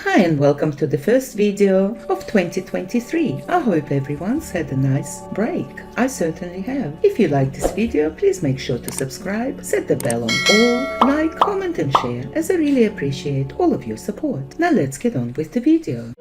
Hi and welcome to the first video of 2023. I hope everyone's had a nice break. I certainly have. If you like this video, please make sure to subscribe, set the bell on all, like, comment and share, as I really appreciate all of your support. Now let's get on with the video.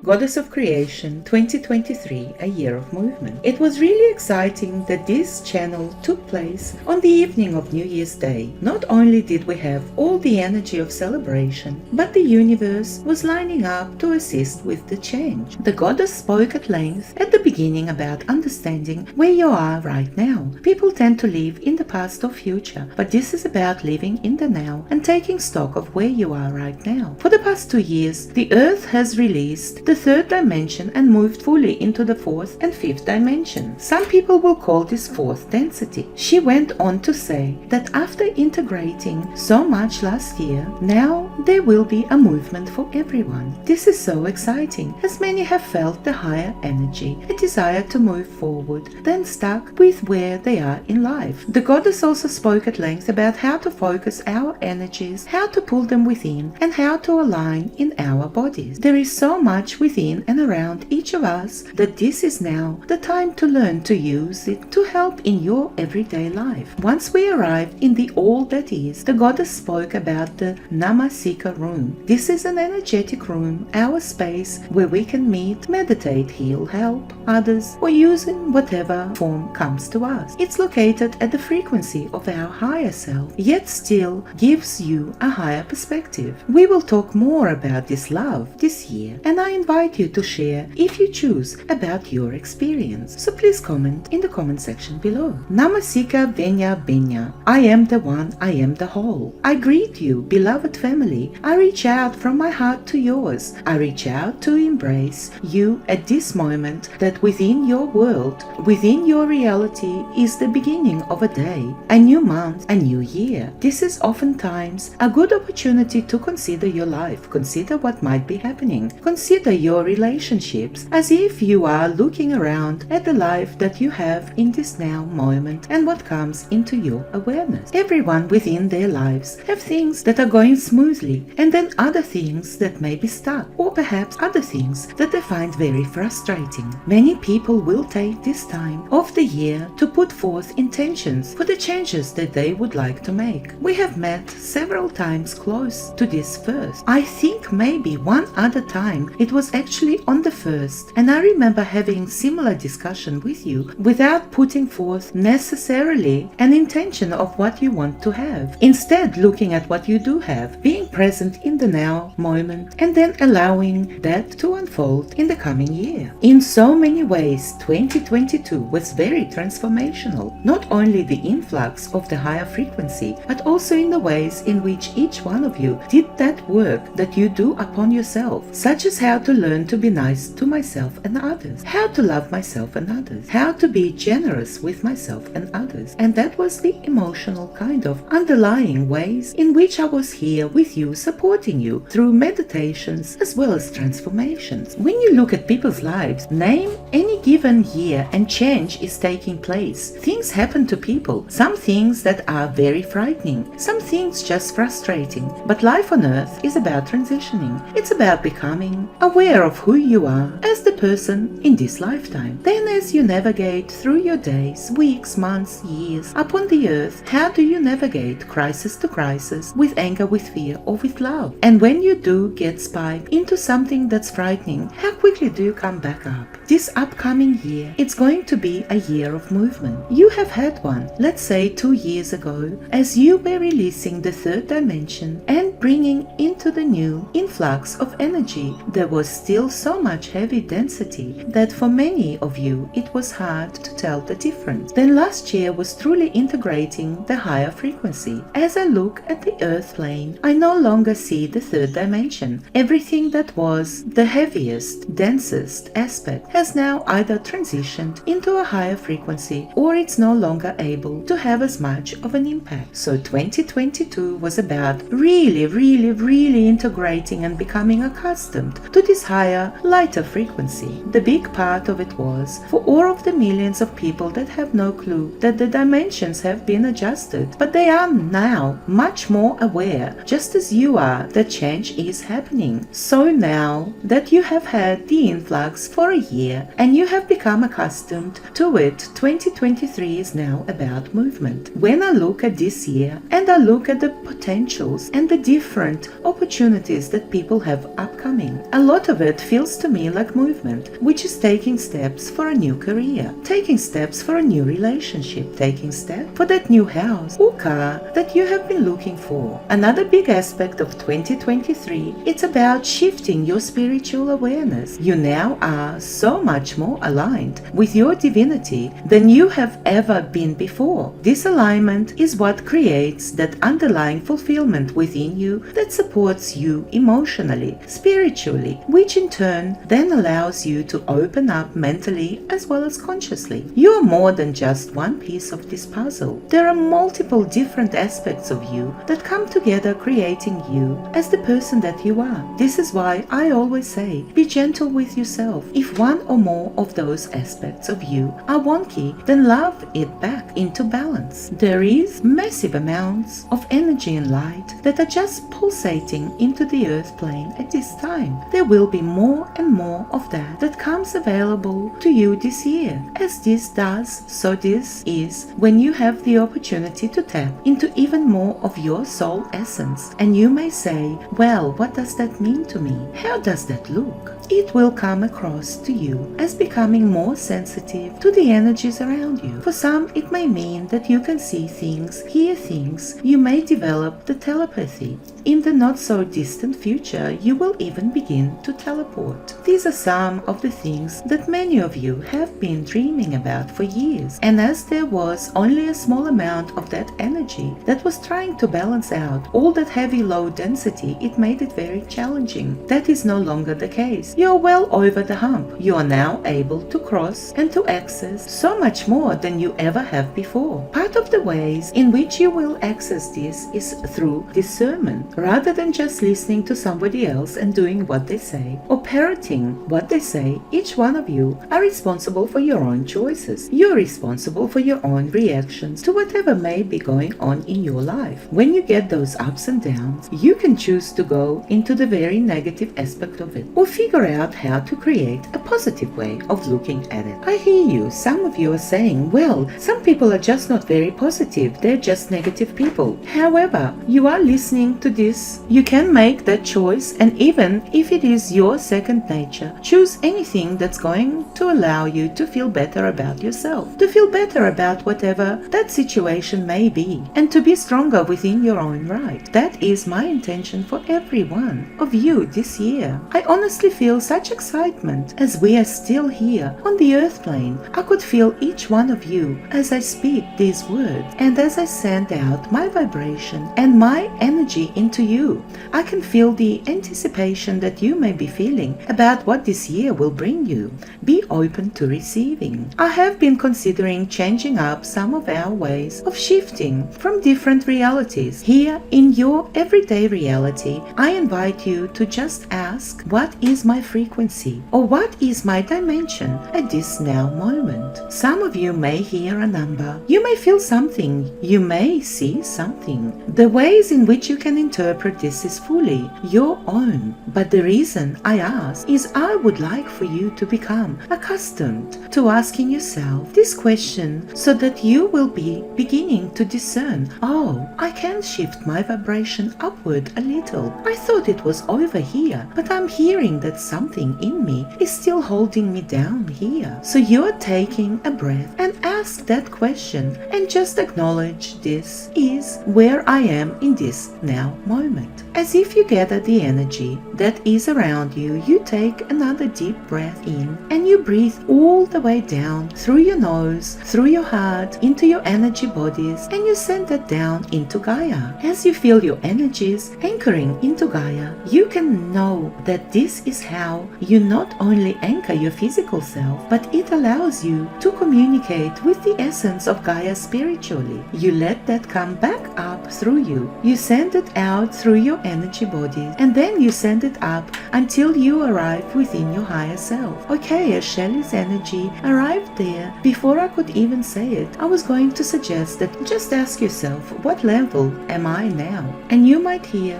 Goddess of Creation 2023, a year of movement. It was really exciting that this channel took place on the evening of New Year's Day. Not only did we have all the energy of celebration, but the universe was lining up to assist with the change. The goddess spoke at length at the beginning about understanding where you are right now. People tend to live in the past or future, but this is about living in the now and taking stock of where you are right now. For the past 2 years, the Earth has released the third dimension and moved fully into the fourth and fifth dimension. Some people will call this fourth density. She went on to say that after integrating so much last year, now there will be a movement for everyone. This is so exciting, as many have felt the higher energy, a desire to move forward, then stuck with where they are in life. The goddess also spoke at length about how to focus our energies, how to pull them within, and how to align in our bodies. There is so much within and around each of us that this is now the time to learn to use it to help in your everyday life. Once we arrived in the all that is, the goddess spoke about the Namasika room. This is an energetic room, our space where we can meet, meditate, heal, help others, or use in whatever form comes to us. It's located at the frequency of our higher self, yet still gives you a higher perspective. We will talk more about this love this year, and I invite you to share, if you choose, about your experience. So please comment in the comment section below. Namasika Venya Benya. I am the one, I am the whole. I greet you, beloved family. I reach out from my heart to yours. I reach out to embrace you at this moment, that within your world, within your reality, is the beginning of a day, a new month, a new year. This is oftentimes a good opportunity to consider your life, consider what might be happening, consider your relationships, as if you are looking around at the life that you have in this now moment and what comes into your awareness. Everyone within their lives have things that are going smoothly, and then other things that may be stuck, or perhaps other things that they find very frustrating. Many people will take this time of the year to put forth intentions for the changes that they would like to make. We have met several times close to this first. I think maybe one other time it was actually on the first, and I remember having similar discussion with you without putting forth necessarily an intention of what you want to have. Instead, looking at what you do have, being present in the now moment, and then allowing that to unfold in the coming year. In so many ways, 2022 was very transformational. Not only the influx of the higher frequency, but also in the ways in which each one of you did that work that you do upon yourself, such as how to learn to be nice to myself and others, how to love myself and others, how to be generous with myself and others. And that was the emotional kind of underlying ways in which I was here with you, supporting you through meditations as well as transformations. When you look at people's lives, name any given year and change is taking place. Things happen to people, some things that are very frightening, some things just frustrating. But life on earth is about transitioning. It's about becoming aware of who you are as the person in this lifetime. Then as you navigate through your days, weeks, months, years upon the earth, how do you navigate crisis to crisis, with anger, with fear, or with love? And when you do get spiked into something that's frightening, how quickly do you come back up? This upcoming year, it's going to be a year of movement. You have had one, let's say 2 years ago, as you were releasing the third dimension and bringing into the new influx of energy. There was still so much heavy density that for many of you it was hard to tell the difference. Then last year was truly integrating the higher frequency. As I look at the earth plane, I no longer see the third dimension. Everything that was the heaviest, densest aspect has now either transitioned into a higher frequency, or it's no longer able to have as much of an impact. So 2022 was about really really integrating and becoming accustomed to this higher, lighter frequency. The big part of it was for all of the millions of people that have no clue that the dimensions have been adjusted, but they are now much more aware, just as you are, that change is happening. So now that you have had the influx for a year and you have become accustomed to it, 2023 is now about movement. When I look at this year and I look at the potentials and the different opportunities that people have upcoming, a lot of it feels to me like movement, which is taking steps for a new career, taking steps for a new relationship, taking steps for that new house or car that you have been looking for. Another big aspect of 2023, it's about shifting your spiritual awareness. You now are so much more aligned with your divinity than you have ever been before. This alignment is what creates that underlying fulfillment within you that supports you emotionally, spiritually, which in turn then allows you to open up mentally as well as consciously. You are more than just one piece of this puzzle. There are multiple different aspects of you that come together, creating you as the person that you are. This is why I always say, be gentle with yourself. If one or more of those aspects of you are wonky, then love it back into balance. There is massive amounts of energy and light that are just pulsating into the earth plane at this time. There will be more and more of that comes available to you this year. As this does, so this is when you have the opportunity to tap into even more of your soul essence. And you may say, well, what does that mean to me? How does that look? It will come across to you as becoming more sensitive to the energies around you. For some, it may mean that you can see things, hear things. You may develop the telepathy. In the not so distant future, you will even begin to teleport. These are some of the things that many of you have been dreaming about for years. And as there was only a small amount of that energy that was trying to balance out all that heavy low density, it made it very challenging. That is no longer the case. You are well over the hump. You are now able to cross and to access so much more than you ever have before. Part of the ways in which you will access this is through discernment, rather than just listening to somebody else and doing what they say or parroting what they say. Each one of you are responsible for your own choices. You're responsible for your own reactions to whatever may be going on in your life. When you get those ups and downs, you can choose to go into the very negative aspect of it or figure out how to create a positive way of looking at it. I hear you. Some of you are saying, well, some people are just not very positive. They're just negative people. However, you are listening to this. You can make that choice, and even if it is your second nature, choose anything that's going to allow you to feel better about yourself, to feel better about whatever that situation may be, and to be stronger within your own right. That is my intention for every one of you this year. I honestly feel such excitement as we are still here on the earth plane. I could feel each one of you as I speak these words, and as I send out my vibration and my energy into you. I can feel the anticipation that you may be feeling about what this year will bring you. Be open to receiving. I have been considering changing up some of our ways of shifting from different realities. Here in your everyday reality, I invite you to just ask, what is my frequency, or what is my dimension at this now moment? Some of you may hear a number. You may feel something. You may see something. The ways in which you can interpret this is fully your own. But the reason I ask is I would like for you to become accustomed to asking yourself this question so that you will be beginning to discern, oh, I can shift my vibration upward a little. I thought it was over here, but I'm hearing that something in me is still holding me down here. So you're taking a breath and ask that question and just acknowledge this is where I am in this now moment. As if you gather the energy that is around you, you take another deep breath in and you breathe all the way down through your nose, through your heart, into your energy bodies, and you send that down into Gaia. As you feel your energies anchoring into Gaia, you can know that this is how how you not only anchor your physical self, but it allows you to communicate with the essence of Gaia spiritually. You let that come back up through you. You send it out through your energy bodies, and then you send it up until you arrive within your higher self. Okay, as Shelley's energy arrived there, before I could even say it, I was going to suggest that just ask yourself, what level am I now? And you might hear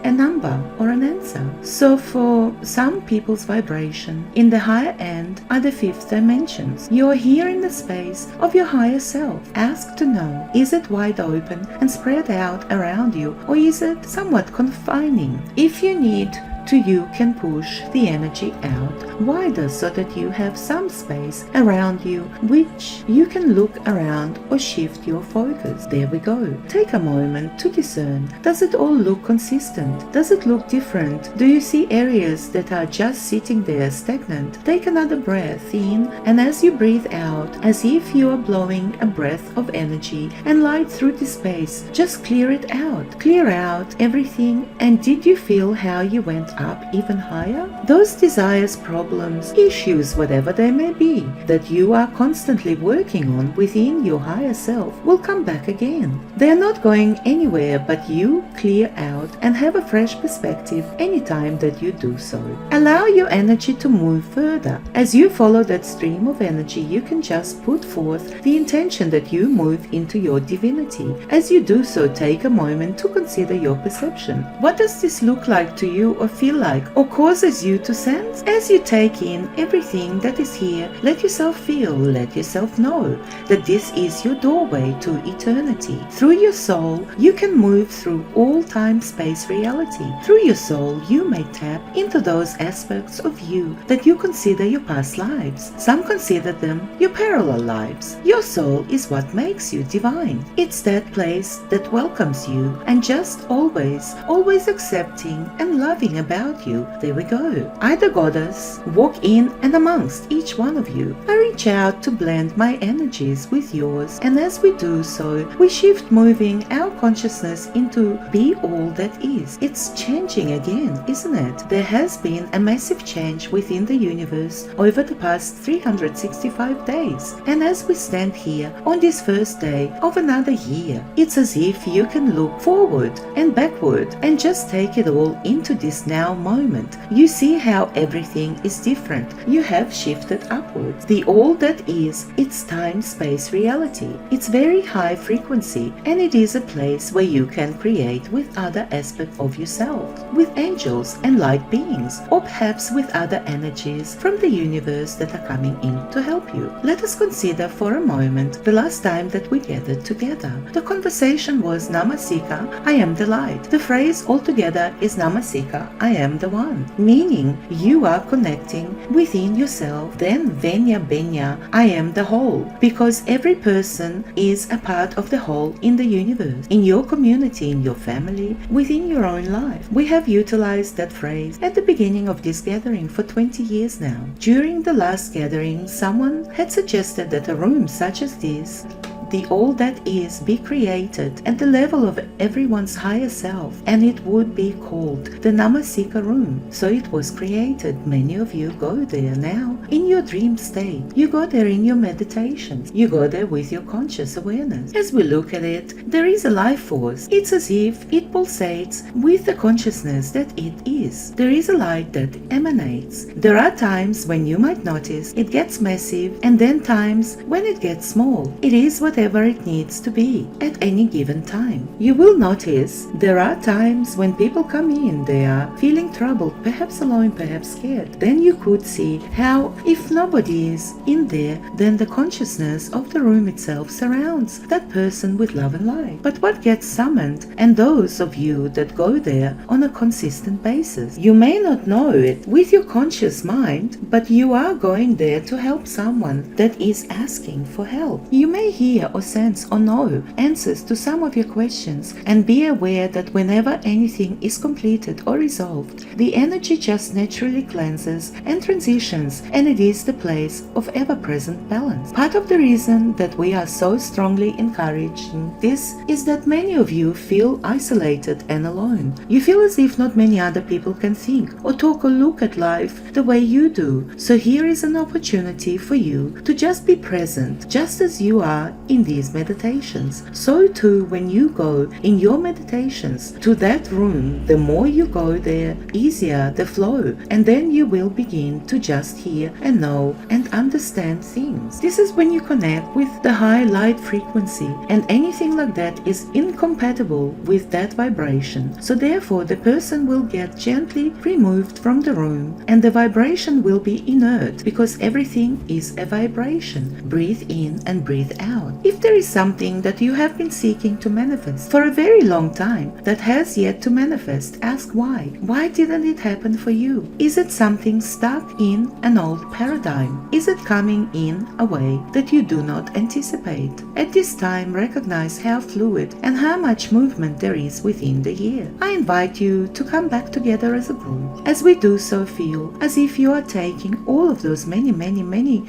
a number or an answer. So for some people's vibration in the higher end are the fifth dimensions. You are here in the space of your higher self. Ask to know, is it wide open and spread out around you, or is it somewhat confining? If you need to, you can push the energy out wider so that you have some space around you which you can look around or shift your focus. There we go. Take a moment to discern. Does it all look consistent? Does it look different? Do you see areas that are just sitting there stagnant? Take another breath in, and as you breathe out, as if you are blowing a breath of energy and light through the space, just clear it out. Clear out everything. And did you feel how you went up even higher? Those desires, problems, issues, whatever they may be, that you are constantly working on within your higher self will come back again. They're not going anywhere, but you clear out and have a fresh perspective anytime that you do so. Allow your energy to move further. As you follow that stream of energy, you can just put forth the intention that you move into your divinity. As you do so, take a moment to consider your perception. What does this look like to you, or feel like, or causes you to sense? As you take in everything that is here, let yourself feel, let yourself know that this is your doorway to eternity. Through your soul, you can move through all time-space reality. Through your soul, you may tap into those aspects of you that you consider your past lives. Some consider them your parallel lives. Your soul is what makes you divine. It's that place that welcomes you and just always accepting and loving about you. There we go. I, the goddess, walk in and amongst each one of you. I reach out to blend my energies with yours, and as we do so, we shift, moving our consciousness into be all that is. It's changing again, isn't it? There has been a massive change within the universe over the past 365 days, and as we stand here on this first day of another year, it's as if you can look forward and backward and just take it all into this now moment. You see how everything is different. You have shifted upwards. The all that is, it's time-space reality. It's very high frequency, and it is a place where you can create with other aspects of yourself, with angels and light beings, or perhaps with other energies from the universe that are coming in to help you. Let us consider for a moment the last time that we gathered together. The conversation was Namasika, I am the light. The phrase altogether is Namasika, I am the one, meaning you are connecting within yourself. Then Venya Benya, I am the whole, because every person is a part of the whole in the universe, in your community, in your family, within your own life. We have utilized that phrase at the beginning of this gathering for 20 years now. During the last gathering, someone had suggested that a room such as this, the all that is, be created at the level of everyone's higher self, and it would be called the Namasika room. So it was created. Many of you go there now in your dream state. You go there in your meditations. You go there with your conscious awareness. As we look at it, there is a life force. It's as if it pulsates with the consciousness that it is. There is a light that emanates. There are times when you might notice it gets massive, and then times when it gets small. It is whatever it needs to be at any given time. You will notice there are times when people come in, they are feeling troubled, perhaps alone, perhaps scared. Then you could see how if nobody is in there, then the consciousness of the room itself surrounds that person with love and light. But what gets summoned, and those of you that go there on a consistent basis, you may not know it with your conscious mind, but you are going there to help someone that is asking for help. You may hear or sense or know answers to some of your questions, and be aware that whenever anything is completed or resolved, the energy just naturally cleanses and transitions, and it is the place of ever-present balance. Part of the reason that we are so strongly encouraging this is that many of you feel isolated and alone. You feel as if not many other people can think or talk or look at life the way you do. So here is an opportunity for you to just be present, just as you are in these meditations. So too, when you go in your meditations to that room, the more you go there, easier the flow, and then you will begin to just hear and know and understand things. This is when you connect with the high light frequency, and anything like that is incompatible with that vibration. So therefore, the person will get gently removed from the room, and the vibration will be inert, because everything is a vibration. Breathe in and breathe out. If there is something that you have been seeking to manifest for a very long time that has yet to manifest, ask why. Why didn't it happen for you? Is it something stuck in an old paradigm? Is it coming in a way that you do not anticipate? At this time, recognize how fluid and how much movement there is within the year. I invite you to come back together as a group. As we do so, feel as if you are taking all of those many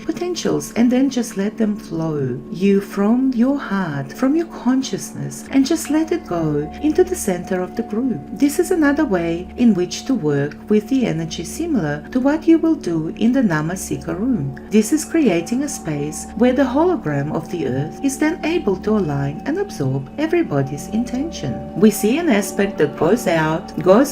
potentials and then just let them flow you from your heart, from your consciousness, and just let it go into the center of the group. This is another way in which to work with the energy, similar to what you will do in the Namasika room. This is creating a space where the hologram of the earth is then able to align and absorb everybody's intention. We see an aspect that goes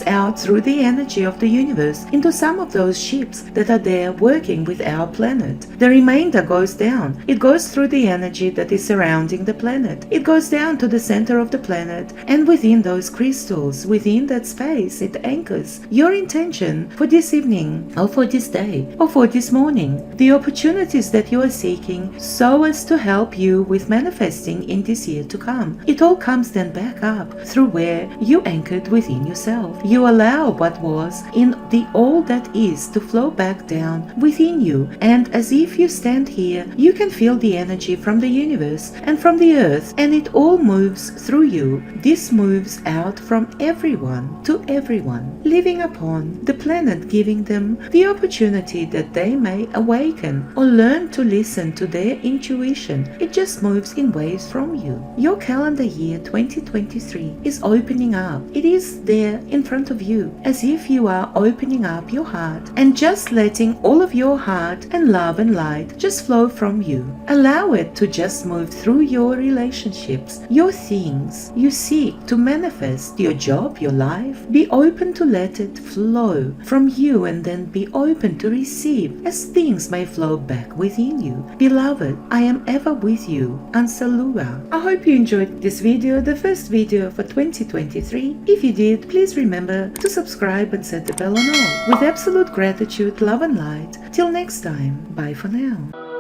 out through the energy of the universe into some of those ships that are there working with our planet. The remainder goes down. It goes through the energy that is surrounding the planet. It goes down to the center of the planet, and within those crystals, within that space, it anchors your intention for this evening, or for this day, or for this morning. The opportunities that you are seeking so as to help you with manifesting in this year to come. It all comes then back up through where you anchored within yourself. You allow what was in the all that is to flow back down within you, and as if you stand here, you can feel the energy from the universe and from the earth, and it all moves through you. This moves out from everyone to everyone, living upon the planet, giving them the opportunity that they may awaken or learn to listen to their intuition. It just moves in waves from you. Your calendar year 2023 is opening up. It is there in front of you, as if you are opening up your heart and just letting all of your heart and love and light just flow from you. Allow it to just move through your relationships, your things you seek to manifest, your job, your life. Be open to let it flow from you, and then be open to receive as things may flow back within you. Beloved, I am ever with you. Ansalua. I hope you enjoyed this video, the first video for 2023. If you did, please remember to subscribe and set the bell on all. With absolute gratitude, love and light. Till next time, bye for now.